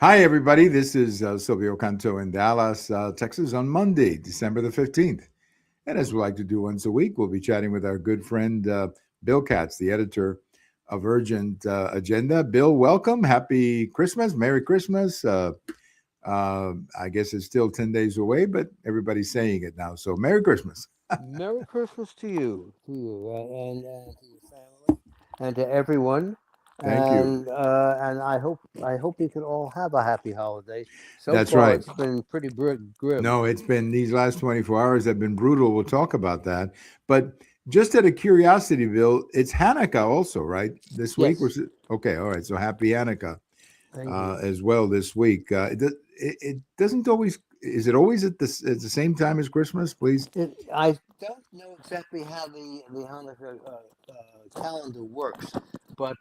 Hi, everybody. This is Silvio Canto in Dallas, Texas on Monday, December the 15th. And as we like to do once a week, we'll be chatting with our good friend Bill Katz, the editor of Urgent Agenda. Bill, welcome. Happy Christmas. Merry Christmas. I guess it's still 10 days away, but everybody's saying it now. So, Merry Christmas. Merry Christmas to you, and to your family, and to everyone. Thank you. And I hope we can all have a happy holiday. So That's far, right. it's been pretty grim. No, it's been these last 24 hours have been brutal. We'll talk about that. But just out of curiosity, Bill, it's Hanukkah also, right? This week? Yes, Okay, all right. So happy Hanukkah thank you. as well this week. It doesn't always, is it always at the same time as Christmas, please? I don't know exactly how the Hanukkah calendar works, but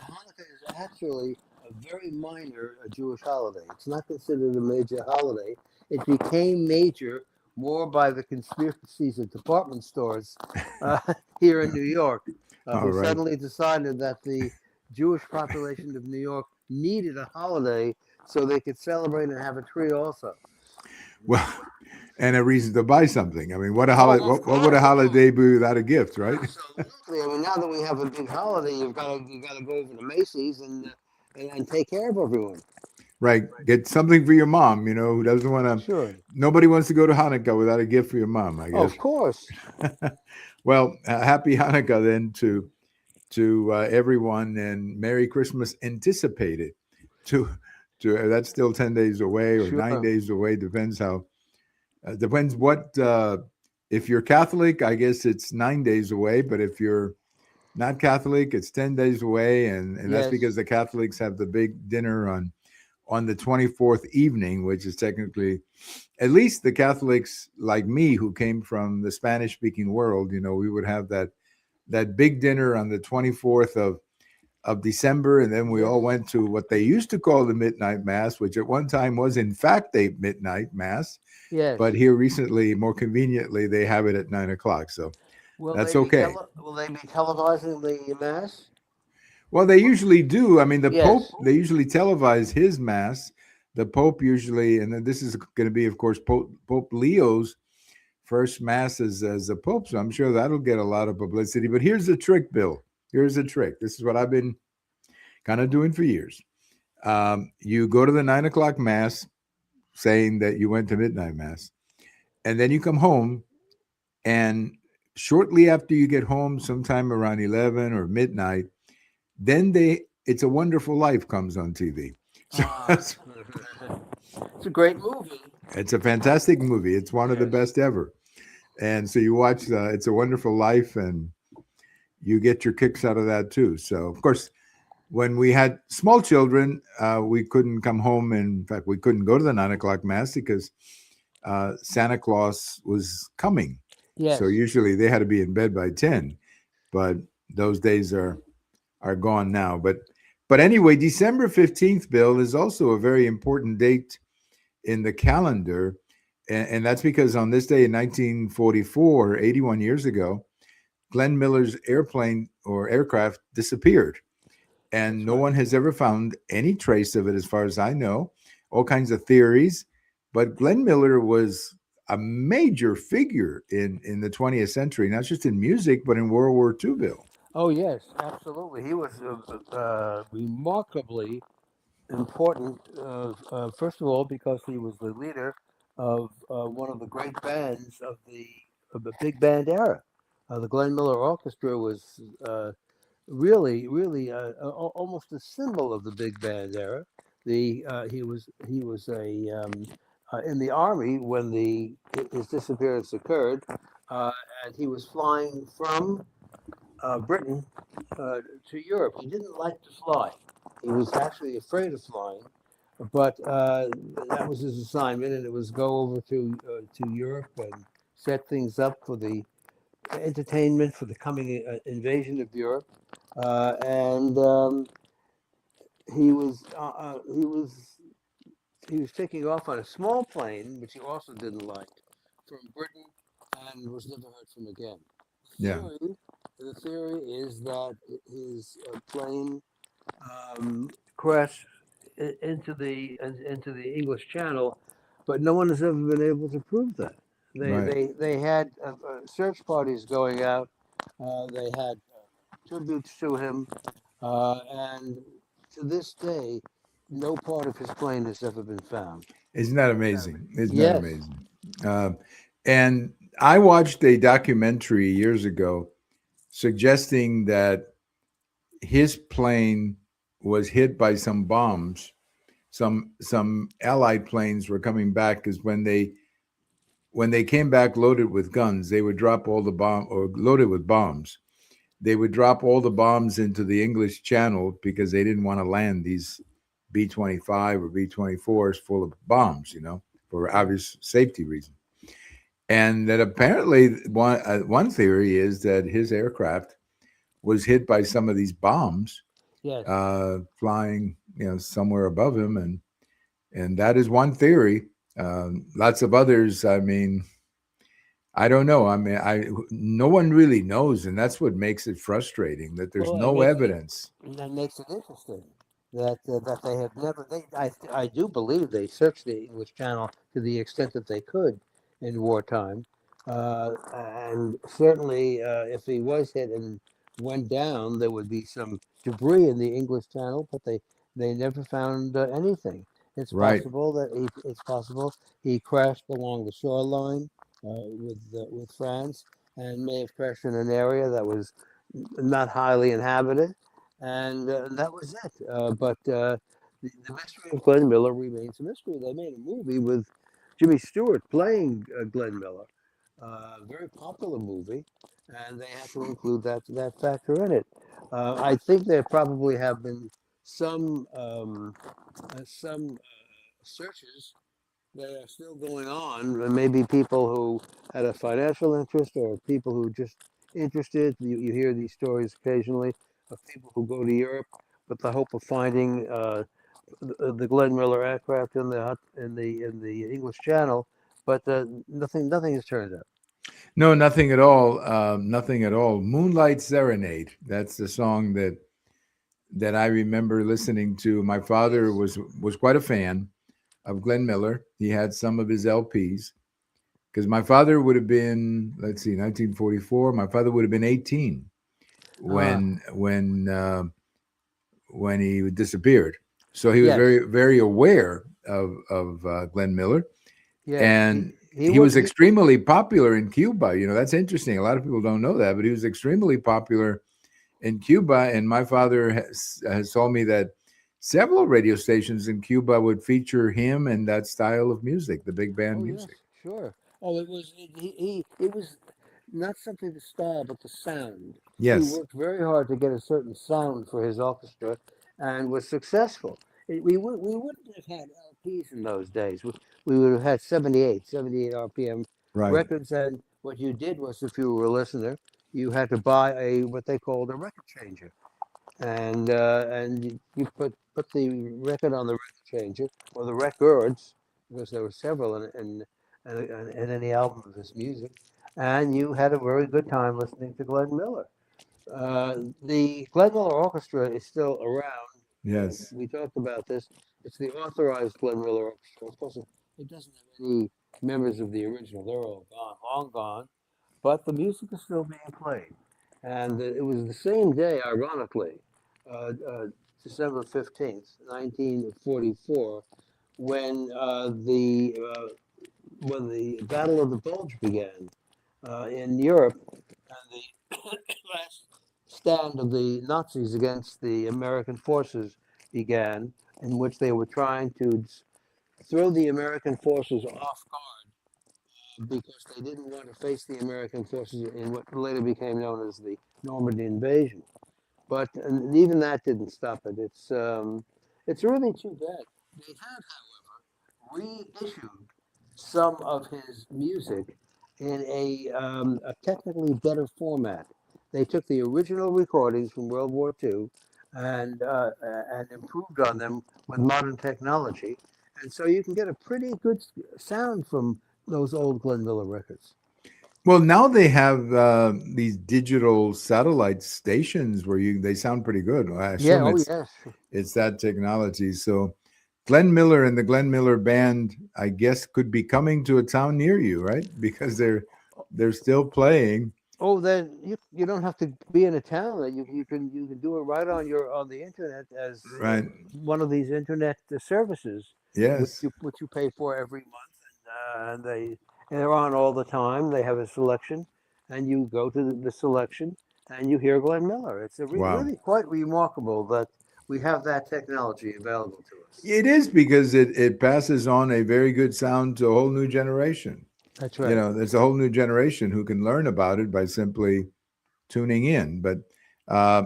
Hanukkah is actually a very minor Jewish holiday. It's not considered a major holiday. It became major more by the conspiracies of department stores uh, here in New York, All who right. suddenly decided that the Jewish population of New York needed a holiday so they could celebrate and have a tree also. Well, and a reason to buy something. I mean, Oh, of what would a course. holiday be without a gift, right? Absolutely. I mean, now that we have a big holiday, you got to go over to Macy's and take care of everyone. Right. Get something for your mom, who doesn't want to, Sure. nobody wants to go to Hanukkah without a gift for your mom, I Of guess. course. Well, happy Hanukkah then to everyone, and Merry Christmas anticipated. To that's still 10 days away or nine Sure. days away. Depends what. If you're Catholic, I guess it's 9 days away. But if you're not Catholic, it's 10 days away, and that's Yes. because the Catholics have the big dinner on the 24th evening, which is technically, at least the Catholics like me who came from the Spanish speaking world, we would have that big dinner on the 24th of December, and then we Yes. all went to what they used to call the midnight mass, which at one time was in fact a midnight mass, but Yes. here recently, more conveniently, they have it at 9 o'clock. So that's okay. Will they be televising the mass? Well, they usually do. I mean, the Pope, Yes. they usually televise his mass. The Pope usually, and then this is going to be, of course, Pope Leo's first mass as a Pope. So I'm sure that'll get a lot of publicity. But here's the trick, Bill. Here's the trick. This is what I've been kind of doing for years. You go to the 9 o'clock mass saying that you went to midnight mass, and then you come home, and shortly after you get home, sometime around 11 or midnight, then It's a Wonderful Life comes on TV. So Ah, it's a great movie. it's a fantastic movie. It's one of the Yes. best ever. And so you watch It's a Wonderful Life, and you get your kicks out of that too. So of course, when we had small children, we couldn't come home. In fact, we couldn't go to the 9 o'clock mass because Santa Claus was coming. So Yes. usually they had to be in bed by 10. But those days are gone now. But anyway, December 15th, Bill, is also a very important date in the calendar. And that's because on this day in 1944, 81 years ago, Glenn Miller's airplane or aircraft disappeared. And That's no right. one has ever found any trace of it, as far as I know. All kinds of theories. But Glenn Miller was a major figure in the 20th century, not just in music, but in World War II, Bill. Oh yes, absolutely. He was remarkably important. First of all, because he was the leader of one of the great bands of the big band era. The Glenn Miller Orchestra was almost a symbol of the big band era. He was a in the army when the his disappearance occurred, uh, and he was flying from Britain to Europe. He didn't like to fly. He was actually afraid of flying, but that was his assignment, and it was go over to Europe and set things up for the entertainment for the coming invasion of Europe. And he was he was taking off on a small plane, which he also didn't like, from Britain, and was never heard from again. The Yeah. theory, the theory is that his plane crashed into the English Channel, but no one has ever been able to prove that. Right. They had search parties going out. They had tributes to him, and to this day, no part of his plane has ever been found. Isn't that amazing? Isn't that Yes. amazing? Um, and I watched a documentary years ago suggesting that his plane was hit by some bombs. Some Allied planes were coming back because when they came back loaded with guns, they would drop all the bomb or loaded with bombs. They would drop all the bombs into the English Channel because they didn't want to land these B-25 or B-24s full of bombs, for obvious safety reasons. And that apparently one theory is that his aircraft was hit by some of these bombs Yes. flying, somewhere above him, and that is one theory. Lots of others. I mean, I don't know. I mean, no one really knows, and that's what makes it frustrating that there's Well, it no makes it evidence. that makes it interesting that they have never. I do believe they searched the English Channel to the extent that they could in wartime, and certainly if he was hit and went down, there would be some debris in the English Channel, but they never found anything. Right. It's possible he crashed along the shoreline with France and may have crashed in an area that was not highly inhabited, and that was it. But the mystery of Glenn Miller remains a mystery. They made a movie with Jimmy Stewart playing Glenn Miller, very popular movie, and they had to include that factor in it. I think there probably have been some searches that are still going on. And maybe people who had a financial interest or people who just interested. You hear these stories occasionally of people who go to Europe with the hope of finding the Glenn Miller aircraft in the English Channel, but nothing has turned up. No, nothing at all. Nothing at all. Moonlight Serenade. That's the song that I remember listening to. My father Yes. was quite a fan of Glenn Miller. He had some of his LPs because my father would have been, let's see, 1944. My father would have been 18 Ah, when he disappeared. So he was yes, very very aware of Glenn Miller, yes. and He he was was he. extremely popular in Cuba. That's interesting. A lot of people don't know that, but he was extremely popular in Cuba. And my father has told me that several radio stations in Cuba would feature him and that style of music, the big band Oh yes, music. sure. Oh, it was not simply the style, but the sound. He Yes, worked very hard to get a certain sound for his orchestra, and was successful. We wouldn't have had LPs in those days. We would have had 78 RPM right. records, and what you did was, if you were a listener, you had to buy a what they called a record changer, and you put the record on the record changer or the records, because there were several in any album of his music, and you had a very good time listening to Glenn Miller. The Glenn Miller Orchestra is still around. Yes. We talked about this. It's the authorized Glenn Miller Orchestra. Of course, it doesn't have any members of the original. They're all gone, long gone, but the music is still being played. And it was the same day, ironically, uh, uh, December 15th, 1944, when the Battle of the Bulge began in Europe, and the last stand of the Nazis against the American forces began, in which they were trying to throw the American forces off guard because they didn't want to face the American forces in what later became known as the Normandy invasion. But and even that didn't stop it. It's really too bad. They have, however, reissued some of his music in a technically better format. They took the original recordings from World War II and improved on them with modern technology, and so you can get a pretty good sound from those old Glenn Miller records. Well, now they have these digital satellite stations where they sound pretty good. Well, I Yeah. assume Oh it's yes. it's that technology. So Glenn Miller and the Glenn Miller Band, I guess, could be coming to a town near you, right? Because they're still playing. Oh, then you don't have to be in a town. That you can do it right on the internet as Right. one of these internet services, Yes. which you pay for every month, and they're on all the time. They have a selection, and you go to the selection, and you hear Glenn Miller. It's Wow. really quite remarkable that we have that technology available to us. It is because it passes on a very good sound to a whole new generation. That's You right. know, there's a whole new generation who can learn about it by simply tuning in. But uh,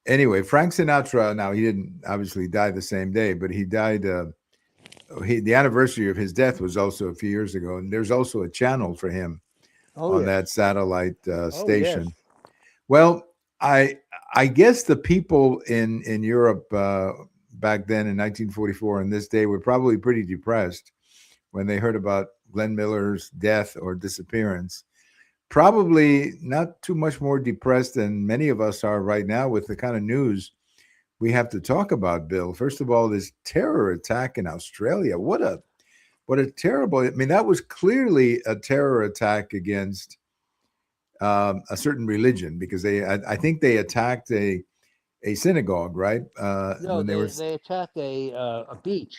anyway, Frank Sinatra. Now he didn't obviously die the same day, but he died. The anniversary of his death was also a few years ago, and there's also a channel for him Oh on yes. that satellite Oh yes. station. Well, I I guess the people in Europe back then in 1944 and this day were probably pretty depressed when they heard about Glenn Miller's death or disappearance. Probably not too much more depressed than many of us are right now with the kind of news we have to talk about, Bill. First of all, this terror attack in Australia. What a terrible! I mean, that was clearly a terror attack against a certain religion because I think they attacked a synagogue, right? No, When they were they attacked a beach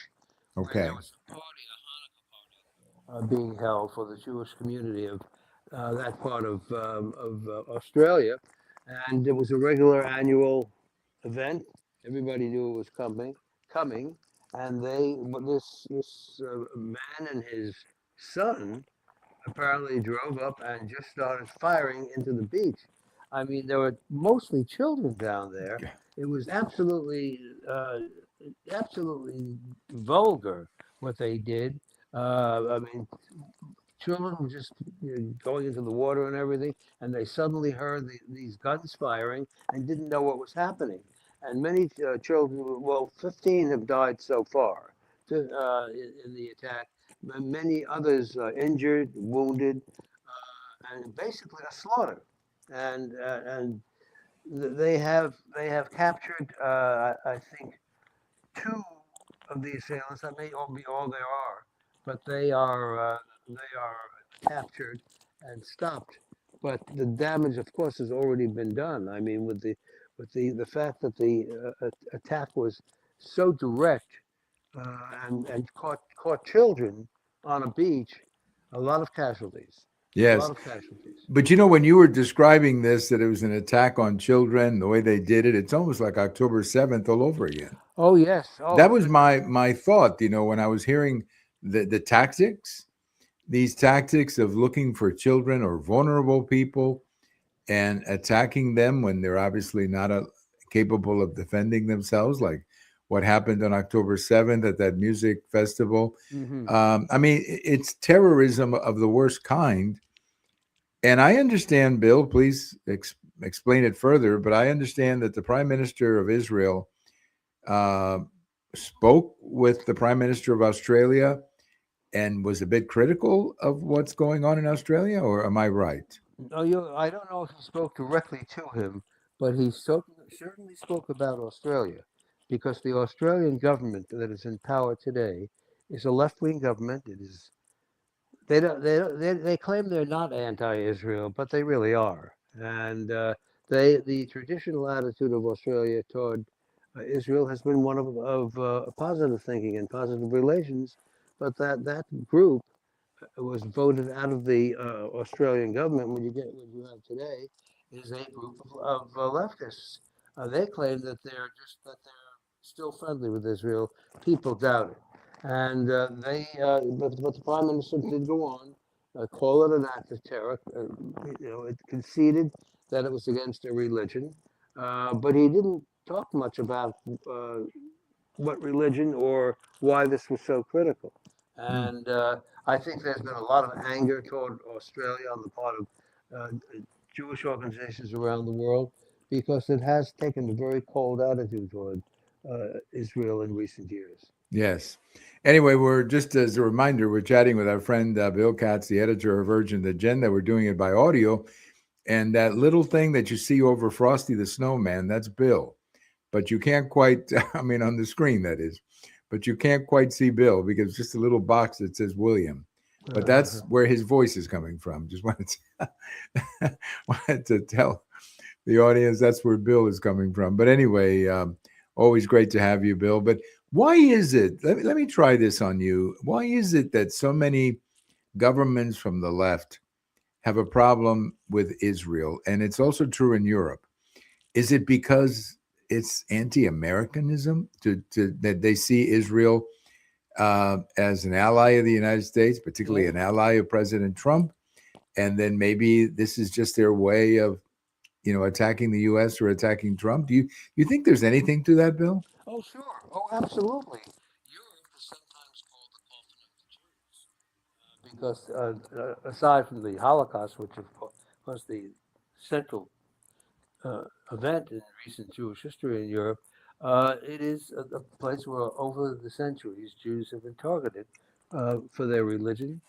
where there okay, was a party, being held for the Jewish community of that part of Australia, and it was a regular annual event. Everybody knew it was coming, and this man and his son apparently drove up and just started firing into the beach. I mean, there were mostly children down there. It was absolutely vulgar what they did. I mean, children were just going into the water and everything, and they suddenly heard these guns firing and didn't know what was happening. And many children, well, 15 have died so far in the attack. Many others injured, wounded, and basically a slaughter. And they have captured, I think, two of the assailants. That may all be all there are, but they are captured and stopped. But the damage, of course, has already been done. I mean, with the fact that the attack was so direct and caught children on a beach, a lot of casualties. A lot yes. of casualties. But you know, when you were describing this, that it was an attack on children, the way they did it, it's almost like October 7th all over again. Oh yes. That Oh, was my thought. You know, when I was hearing the tactics, these tactics of looking for children or vulnerable people and attacking them when they're obviously not capable of defending themselves, like what happened on October 7th at that music festival. hmm I mean, it's terrorism of the worst kind. And I understand, Bill, please explain it further, but I understand that the Prime Minister of Israel uh, spoke with the Prime Minister of Australia and was a bit critical of what's going on in Australia, or am I right? Oh, I don't know if he spoke directly to him, but he certainly spoke about Australia, because the Australian government that is in power today is a left-wing government. It is they claim they're not anti-Israel, but they really are. And the traditional attitude of Australia toward Israel has been one of positive thinking and positive relations, but that group was voted out of the Australian government. What you have today is a group of leftists. They claim that they're still friendly with Israel. People doubt it, and but the prime minister did go on, call it an act of terror. It conceded that it was against a religion, but he didn't talk much about uh, what religion or why this was so critical. Hmm. And I think there's been a lot of anger toward Australia on the part of Jewish organizations around the world, because it has taken a very cold attitude toward Israel in recent years. Yes. Anyway, we're just as a reminder, we're chatting with our friend Bill Katz, the editor of Urgent Agenda. We're doing it by audio. And that little thing that you see over Frosty the Snowman, that's Bill. But you can't quite, I mean, on the screen, that is. but you can't quite see Bill because it's just a little box that says William. But that's where his voice is coming from. Just wanted to tell the audience that's where Bill is coming from. But anyway, always great to have you, Bill. But why is it? Let me try this on you. Why is it that so many governments from the left have a problem with Israel? And it's also true in Europe. Is it because it's anti-Americanism that they see Israel as an ally of the United States, particularly an ally of President Trump? And then maybe this is just their way of, attacking the U.S. or attacking Trump. Do you think there's anything to that, Bill? Oh, sure. Oh, absolutely. Europe is sometimes called the coffin of the Jews because aside from the Holocaust, which of course was the central event in recent Jewish history in Europe, it is a place where over the centuries Jews have been targeted for their religion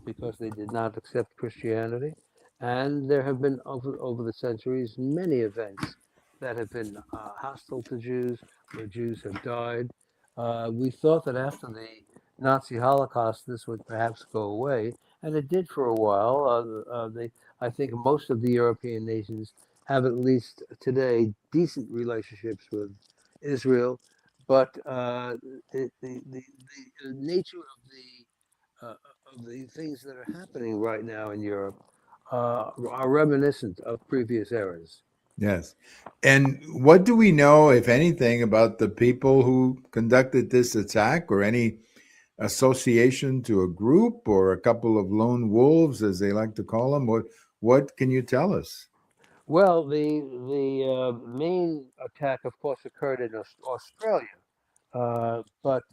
because they did not accept Christianity. And there have been over the centuries many events that have been hostile to Jews, where Jews have died. We thought that after the Nazi Holocaust, this would perhaps go away, and it did for a while. I think most of the European nations have at least today decent relationships with Israel, but the nature of the things that are happening right now in Europe are reminiscent of previous eras. Yes. And what do we know, if anything, about the people who conducted this attack, or any association to a group or a couple of lone wolves, as they like to call them? What can you tell us? Well, the main attack, of course, occurred in Australia, but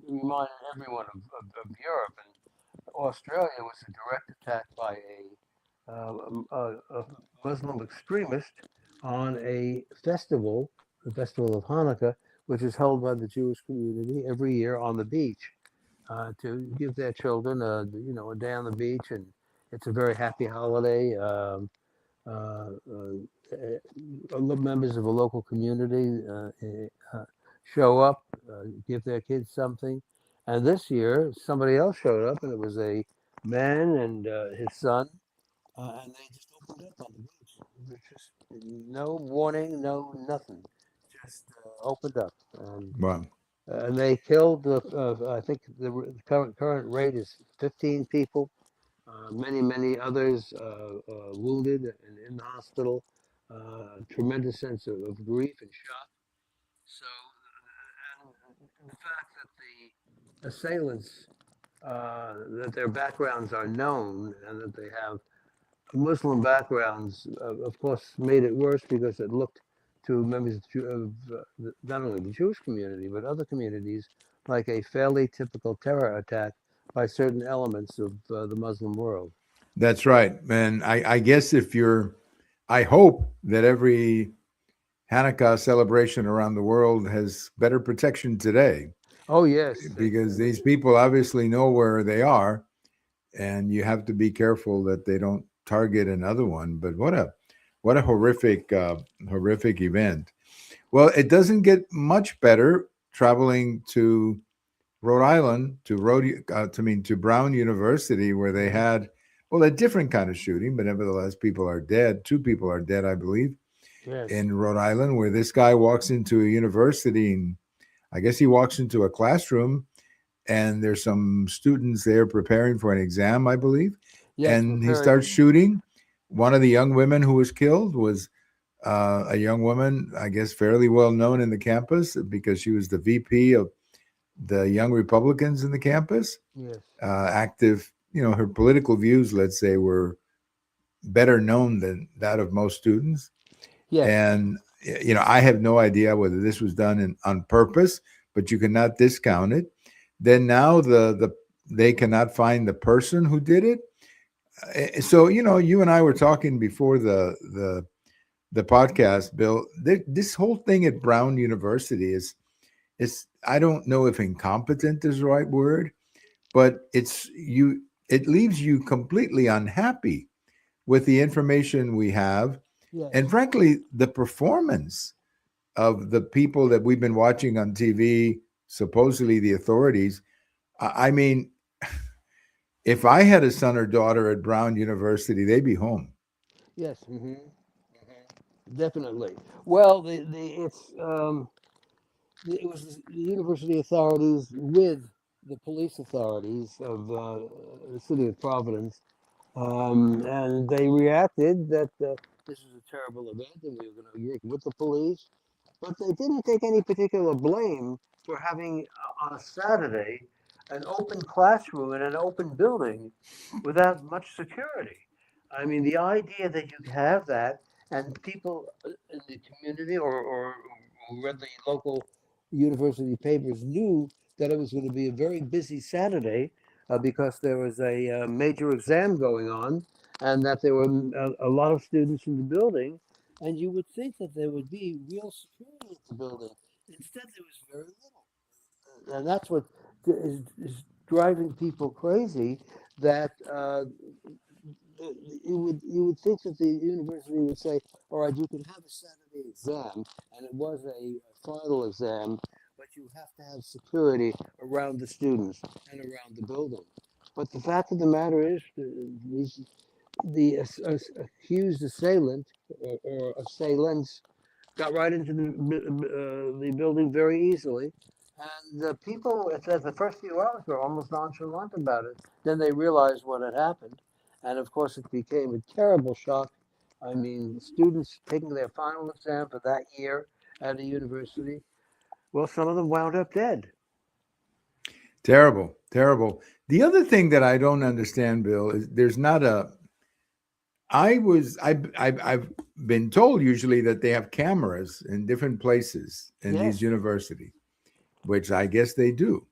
reminded everyone of Europe. And Australia was a direct attack by a Muslim extremist on a festival, the Festival of Hanukkah, which is held by the Jewish community every year on the beach to give their children a day on the beach, and it's a very happy holiday. Uh, Members of a local community show up, give their kids something. And this year, somebody else showed up, and it was a man and his son, and they just opened up on the beach. There's just no warning, no nothing, just opened up. Well, And they killed, I think the current rate is 15 people. Many others wounded and in the hospital. Tremendous sense of grief and shock. So, and the fact that the assailants, that their backgrounds are known and that they have Muslim backgrounds, of course, made it worse because it looked to members of not only the Jewish community but other communities like a fairly typical terror attack by certain elements of the Muslim world. that's right. And I guess I hope that every Hanukkah celebration around the world has better protection today, Oh yes, because these people obviously know where they are, and you have to be careful that they don't target another one. But what a horrific event. Well, it doesn't get much better traveling to Rhode Island, to Brown University, where they had a different kind of shooting, but nevertheless, people are dead. 2 people are dead, I believe, yes, in Rhode Island, where this guy walks into a university, and I guess he walks into a classroom, and there's some students there preparing for an exam, I believe, yes, and he starts shooting. One of the young women who was killed was a young woman, I guess, fairly well known in the campus because she was the VP of the Young Republicans in the campus. yes, Active, her political views, let's say, were better known than that of most students. yes, And I have no idea whether this was done on purpose, but you cannot discount it. Then now they cannot find the person who did it. So you and I were talking before the podcast, Bill. This whole thing at Brown University is I don't know if incompetent is the right word, but it leaves you completely unhappy with the information we have, yes. and frankly, the performance of the people that we've been watching on TV supposedly the authorities. I mean, if I had a son or daughter at Brown University, they'd be home. Yes. Definitely. Well, it was the university authorities with the police authorities of the city of Providence, and they reacted that this is a terrible event, and we were going to work with the police. But they didn't take any particular blame for having on a Saturday an open classroom in an open building without much security. I mean, the idea that you have that and people in the community or who read the local university papers knew that it was going to be a very busy Saturday because there was a major exam going on and that there were a lot of students in the building, and you would think that there would be real security at the building. Instead, there was very little, and that's what is driving people crazy. That you would think that the university would say, "All right, you can have a Saturday exam," and it was a final exam, but you have to have security around the students and around the building. But the fact of the matter is, accused assailant or assailants got right into the building very easily. And the people, it says the first few hours were almost nonchalant about it. Then they realized what had happened. And of course, it became a terrible shock. I mean, students taking their final exam for that year at a university, well, some of them wound up dead. Terrible, terrible. The other thing that I don't understand, Bill, is there's not a. I've been told usually that they have cameras in different places in these Yes. universities, which I guess they do.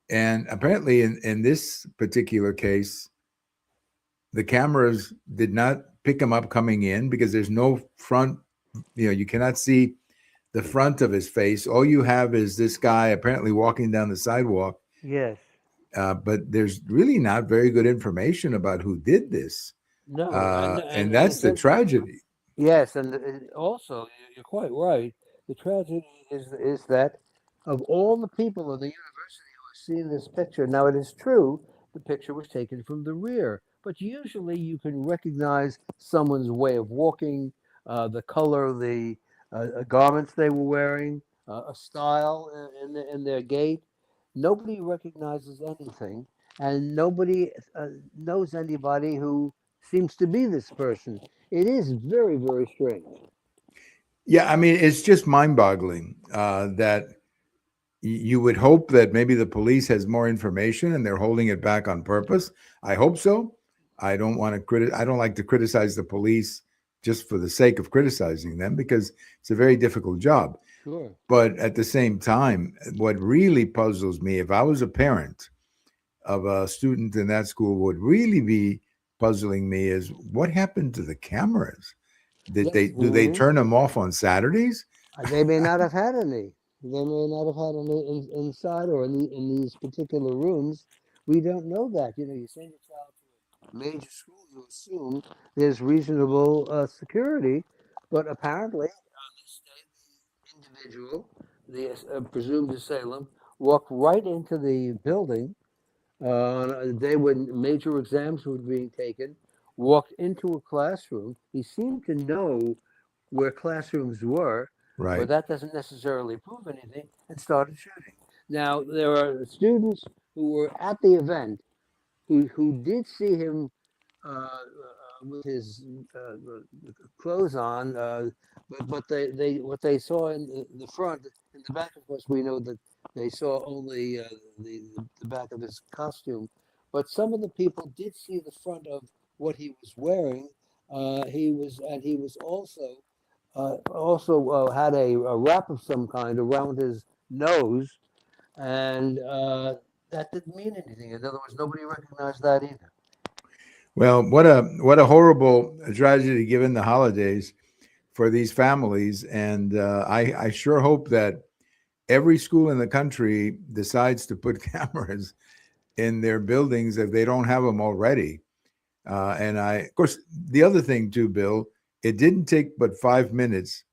And apparently, in this particular case, the cameras did not pick him up coming in because there's no front. You cannot see the front of his face. All you have is this guy apparently walking down the sidewalk. Yes. But there's really not very good information about who did this. No. And And that's it's the tragedy. yes, and also you're quite right. The tragedy is that of all the people in the university who have seen this picture, now it is true the picture was taken from the rear, but usually you can recognize someone's way of walking, the color, the garments they were wearing, a style in their gait. Nobody recognizes anything, and nobody knows anybody who seems to be this person. It is very, very strange. Yeah, I mean, it's just mind-boggling that you would hope that maybe the police has more information and they're holding it back on purpose. I hope so. I don't want to I don't like to criticize the police just for the sake of criticizing them because it's a very difficult job. Sure. But at the same time, what really puzzles me, if I was a parent of a student in that school, would really be puzzling me is what happened to the cameras? Did Yes. they do they turn them off on Saturdays? They may not have had any. They may not have had any inside or in these particular rooms. We don't know that. You send your child to a major school, you assume there's reasonable security, but apparently on this day, the individual, the presumed assailant, walked right into the building on a day when major exams were being taken, walked into a classroom. He seemed to know where classrooms were, but Right. that doesn't necessarily prove anything, and started shooting. Now, there are students who were at the event who did see him with his clothes on, but they what they saw in the front, in the back, of course, we know that they saw only the back of his costume. But some of the people did see the front of what he was wearing. He was also had a wrap of some kind around his nose, and that didn't mean anything. In other words, nobody recognized that either. Well, what a horrible tragedy given the holidays for these families, and I sure hope that every school in the country decides to put cameras in their buildings if they don't have them already. And of course, the other thing too, Bill, it didn't take but 5 minutes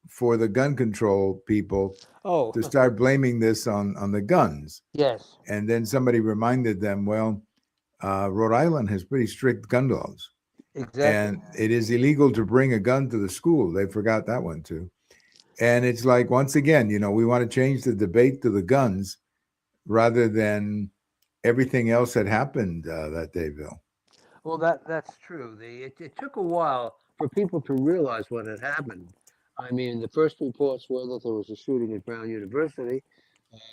for the gun control people Oh, to start blaming this on the guns. yes, And then somebody reminded them, well, Rhode Island has pretty strict gun laws, exactly. and it is illegal to bring a gun to the school. They forgot that one too. And it's like, once again, we want to change the debate to the guns rather than everything else that happened that day, Bill. Well, that's true. It took a while for people to realize what had happened. I mean, the first reports were that there was a shooting at Brown University,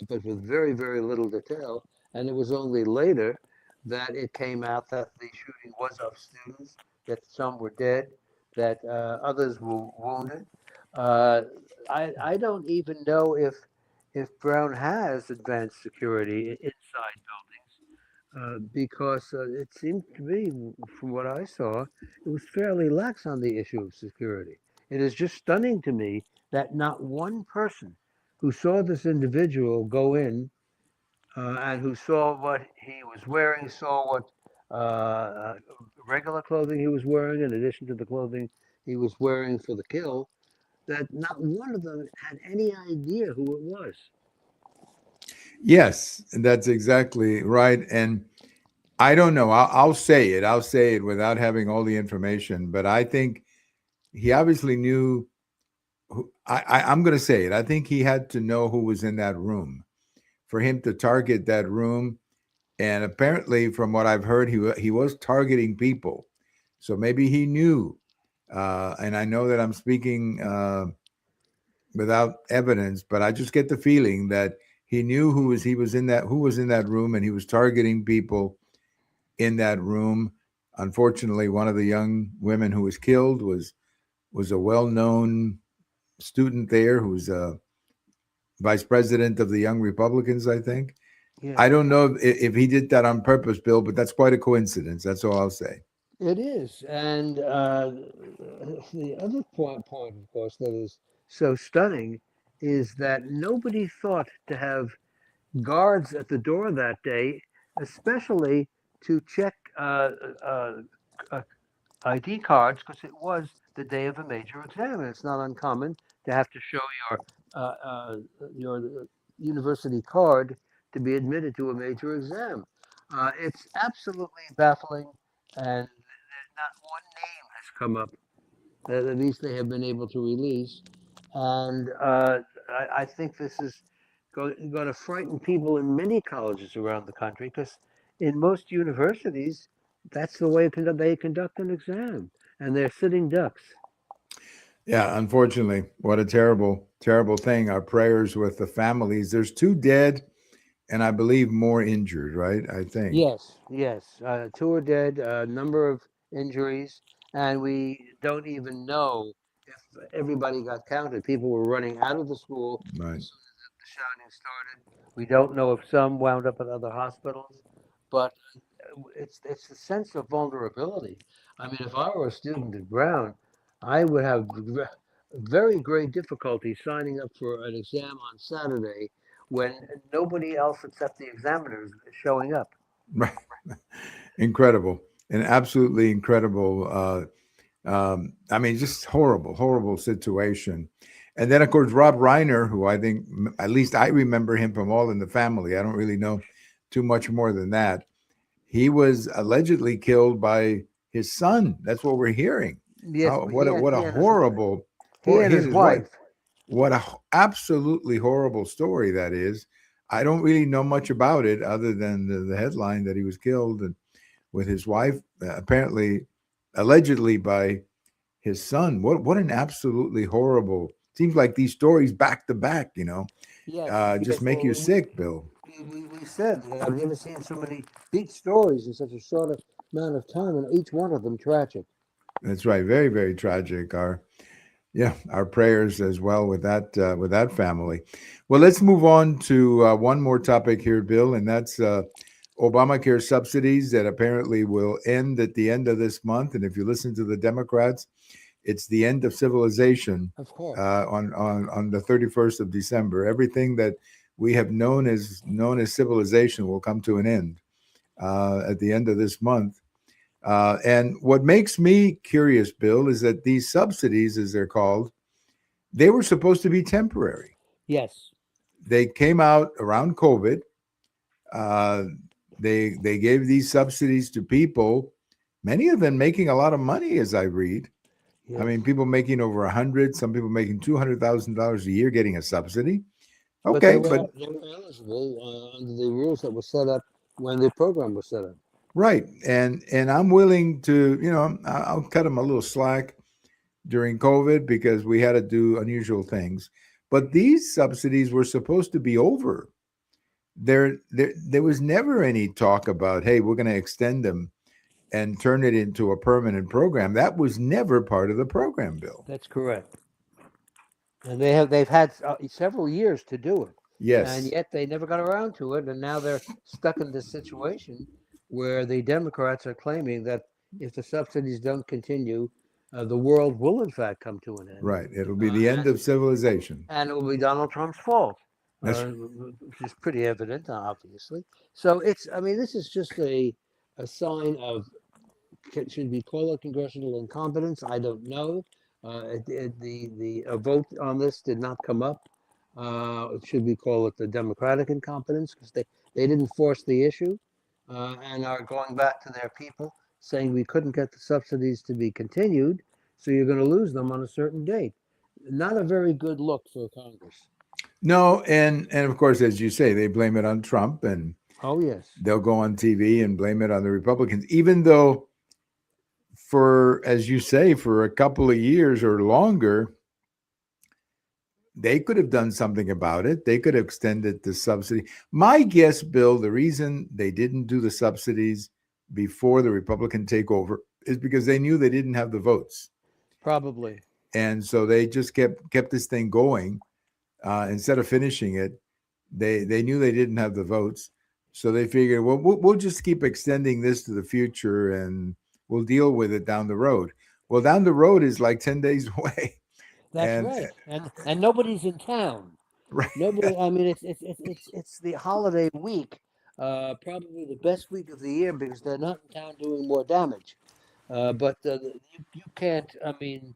but with very, very little detail. And it was only later that it came out that the shooting was of students, that some were dead, that others were wounded. Uh, I don't even know if Brown has advanced security inside buildings because it seemed to me, from what I saw, it was fairly lax on the issue of security. It is just stunning to me that not one person who saw this individual go in and who saw what he was wearing, saw what regular clothing he was wearing, in addition to the clothing he was wearing for the kill, that not one of them had any idea who it was. Yes, that's exactly right. And I don't know. I'll say it. I'll say it without having all the information. But I think he obviously knew. I'm going to say it. I think he had to know who was in that room for him to target that room. And apparently, from what I've heard, he was targeting people. So maybe he knew. And I know that I'm speaking without evidence, but I just get the feeling that he knew who was in that room, and he was targeting people in that room. Unfortunately, one of the young women who was killed was a well-known student there who's a vice president of the Young Republicans, I think. Yeah. I don't know if he did that on purpose, Bill, but that's quite a coincidence. That's all I'll say. It is, and the other point, of course, that is so stunning is that nobody thought to have guards at the door that day, especially to check uh, ID cards, because it was the day of a major exam, and it's not uncommon to have to show uh, uh, your university card to be admitted to a major exam. It's absolutely baffling, and not one name has come up that at least they have been able to release. And I think this is going to frighten people in many colleges around the country because in most universities, that's the way they conduct an exam, and they're sitting ducks. Yeah, unfortunately, what a terrible, terrible thing. Our prayers with the families. There's two dead, and I believe more injured, right? I think. Yes, yes. Two are dead, a number of injuries, and we don't even know if everybody got counted. People were running out of the school Right. as soon as the shouting started. We don't know if some wound up at other hospitals, but it's the sense of vulnerability. I mean, if I were a student at Brown, I would have very great difficulty signing up for an exam on Saturday when nobody else except the examiners is showing up. Right. Incredible. An absolutely incredible. I mean, just horrible, horrible situation. And then, of course, Rob Reiner, who I think, at least I remember him from All in the Family. I don't really know too much more than that. He was allegedly killed by his son. That's what we're hearing. Yes, What a horrible, he and he and his his wife. wife. What a absolutely horrible story that is. I don't really know much about it other than the headline that he was killed and with his wife, apparently, allegedly by his son. What an absolutely horrible. Seems like these stories back to back, Yes, just because make you sick, Bill. we said I've never seen so many big stories in such a short amount of time, and each one of them tragic. That's right. Very, very tragic. Our prayers as well with that family. Well, let's move on to one more topic here, Bill, and that's Obamacare subsidies that apparently will end at the end of this month. And if you listen to the Democrats, it's the end of civilization Of course. on the 31st of December. Everything that we have known as civilization will come to an end at the end of this month. And what makes me curious, Bill, is that these subsidies, as they're called, they were supposed to be temporary. Yes. They came out around COVID. Uh, they gave these subsidies to people, many of them making a lot of money, as I read. I Yes. mean, people making over 100, some people making $200,000 a year getting a subsidy. But Okay, but they were eligible under the rules that were set up when the program was set up. right, and I'm willing to, I'll cut them a little slack during COVID because we had to do unusual things. But these subsidies were supposed to be over. There was never any talk about, hey, we're going to extend them and turn it into a permanent program. That was never part of the program, Bill. That's correct. And they've had several years to do it, and Yes, yet they never got around to it. And now they're stuck in this situation where the Democrats are claiming that if the subsidies don't continue, the world will in fact come to an end, right. It'll be the end and of civilization. and it will be Donald Trump's fault, That's which is pretty evident, obviously. So I mean, this is just a sign of, should we call it congressional incompetence? I don't know. The a vote on this did not come up. Should we call it the Democratic incompetence? Because they didn't force the issue and are going back to their people saying we couldn't get the subsidies to be continued, so you're going to lose them on a certain date. Not a very good look for Congress. no, and of course, as you say, they blame it on Trump, and Oh, yes. they'll go on TV and blame it on the Republicans, even though, for as you say, for a couple of years or longer, they could have done something about it. They could have extended the subsidy. My guess, Bill, the reason they didn't do the subsidies before the Republican takeover is because they knew they didn't have the votes, Probably. and so they just kept this thing going. Instead of finishing it, they knew they didn't have the votes, so they figured, well, we'll just keep extending this to the future, and we'll deal with it down the road. Well, down the road is like 10 days away, That's and right. And nobody's in town. right, Nobody. I mean, it's the holiday week, probably the best week of the year because they're not in town doing more damage. But you can't. I mean,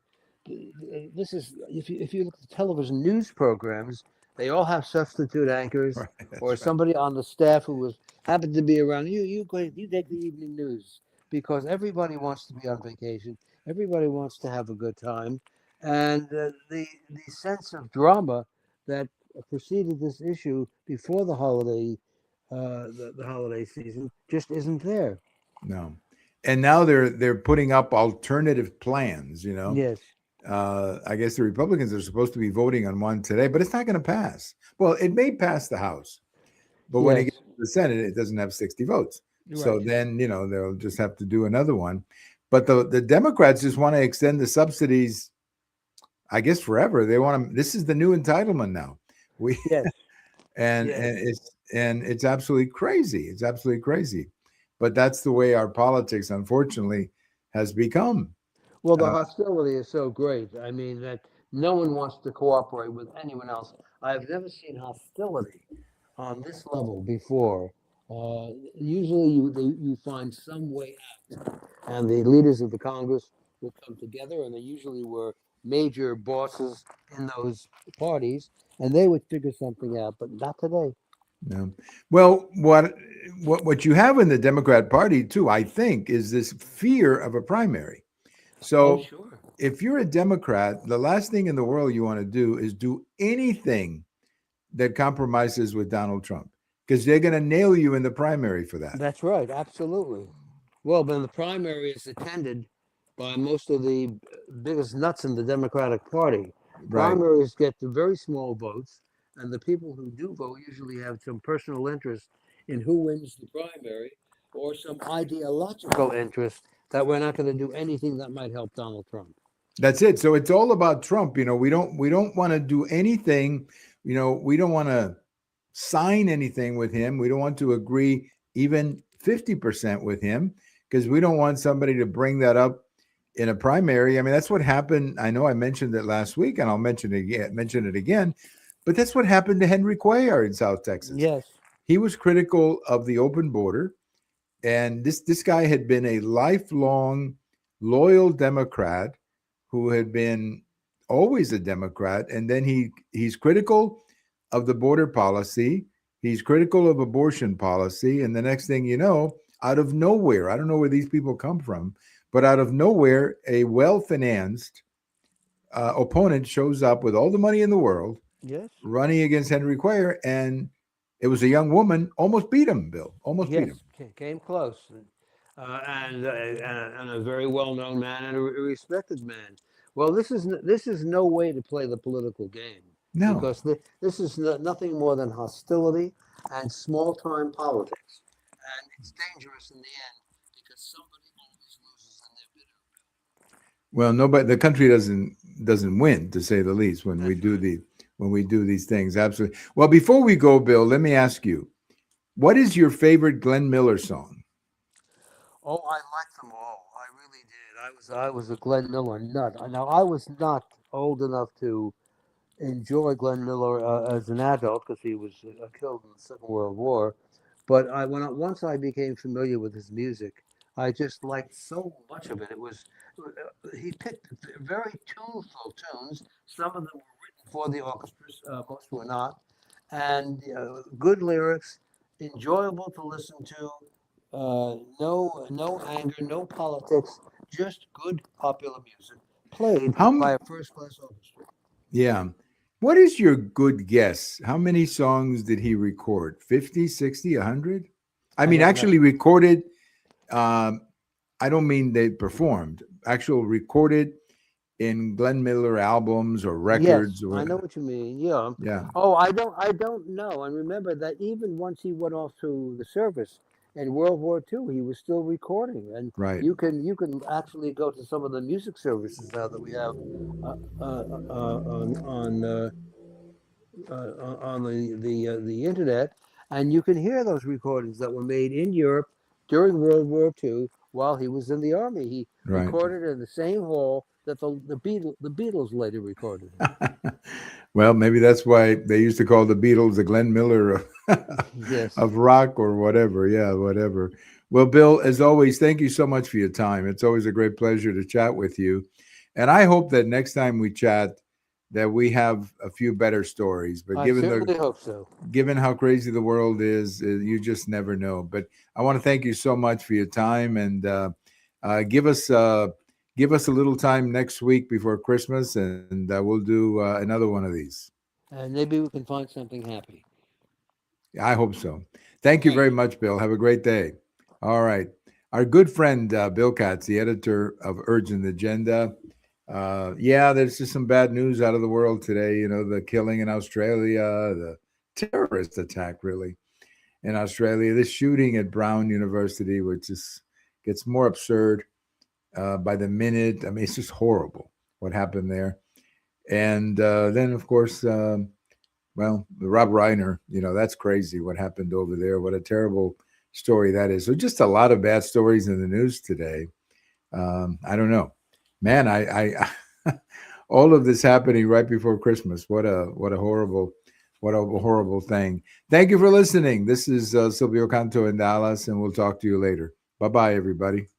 this is if you look at the television news programs, they all have substitute anchors right, that's or right. somebody on the staff who was happened to be around. You take the evening news because everybody wants to be on vacation. Everybody wants to have a good time, and the sense of drama that preceded this issue before the holiday the holiday season just isn't there. No, and now they're putting up alternative plans. Yes, I guess the Republicans are supposed to be voting on one today, but it's not going to pass. Well, it may pass the House, but when it gets yes, to the Senate, it doesn't have 60 votes. So right. then, they'll just have to do another one. But the Democrats just want to extend the subsidies, I guess, forever. They want to. This is the new entitlement now. We Yes, and yes. it's absolutely crazy. It's absolutely crazy. But that's the way our politics, unfortunately, has become. Well, the Uh, hostility is so great. I mean, that no one wants to cooperate with anyone else. I've never seen hostility on this level before. Usually, you find some way out, and the leaders of the Congress will come together, and they usually were major bosses in those parties, and they would figure something out. But not today. No. Well, what you have in the Democrat Party too, I think, is this fear of a primary. Oh, So sure. if you're a Democrat, the last thing in the world you want to do is do anything that compromises with Donald Trump because they're going to nail you in the primary for that. That's right. Absolutely. Well, but the primary is attended by most of the biggest nuts in the Democratic Party. Right. Primaries get the very small votes, and the people who do vote usually have some personal interest in who wins the primary or some ideological interest that we're not going to do anything that might help Donald Trump. That's it. So it's all about Trump. We don't want to do anything. We don't want to sign anything with him. We don't want to agree even 50% with him because we don't want somebody to bring that up in a primary. I mean, that's what happened. I know I mentioned it last week, and I'll mention it again. But that's what happened to Henry Cuellar in South Texas. Yes. He was critical of the open border, and this guy had been a lifelong loyal Democrat who had been always a Democrat, and then he's critical of the border policy. He's critical of abortion policy, and the next thing you know, out of nowhere, I don't know where these people come from, but out of nowhere, a well-financed opponent shows up with all the money in the world, Yes. running against Henry Cuellar, and it was a young woman, almost beat him, Bill, almost beat Yes, him. came close, and a very well-known man and a respected man. Well, this is no way to play the political game, No. because this is nothing more than hostility and small-time politics, and it's dangerous in the end because somebody always loses in their bitter. Well, nobody, the country doesn't win, to say the least, when we That's do right. these things. Absolutely. Well, before we go, Bill, let me ask you, what is your favorite Glenn Miller song? Oh, I liked them all. I really did. I was a Glenn Miller nut. Now I was not old enough to enjoy Glenn Miller as an adult because he was killed in the Second World War. But once I became familiar with his music, I just liked so much of it. It was he picked very tuneful tunes. Some of them were written for the orchestras, most were not, and good lyrics, enjoyable to listen to. No anger, no politics, just good popular music played How by a first class orchestra. Yeah. What is your good guess? How many songs did he record? 50, 60, 100? I I mean, don't know. actually recorded. Um, I don't mean they performed, actual recorded in Glenn Miller albums or Yes, records I or, know what you mean. Yeah. yeah, Oh, I don't know. And remember that even once he went off to the service in World War II, he was still recording. And right. you can actually go to some of the music services now that we have uh, uh, on the internet, and you can hear those recordings that were made in Europe during World War II while he was in the army. He Right. recorded in the same hall that the Beatles later recorded in. Well, maybe that's why they used to call the Beatles the Glenn Miller of, Yes. of rock or whatever. Yeah, whatever. Well, Bill, as always, thank you so much for your time. It's always a great pleasure to chat with you. And I hope that next time we chat, that we have a few better stories. But I certainly hope so. given how crazy the world is, you just never know. But I want to thank you so much for your time, and give us a little time next week before Christmas, and we'll do another one of these. And maybe we can find something happy. I hope so. Thank you Thank very you. much, Bill. Have a great day. All right. Our good friend Bill Katz, the editor of Urgent Agenda. Yeah, there's just some bad news out of the world today. You know, the killing in Australia, the terrorist attack, really, in Australia, this shooting at Brown University, which just gets more absurd by the minute. I mean, it's just horrible what happened there. And then, of course, well, the Rob Reiner, you know, that's crazy what happened over there. What a terrible story that is. So just a lot of bad stories in the news today. I don't know, man. I all of this happening right before Christmas. What a horrible thing. Thank you for listening. This is Silvio Canto in Dallas, and we'll talk to you later. Bye bye, everybody.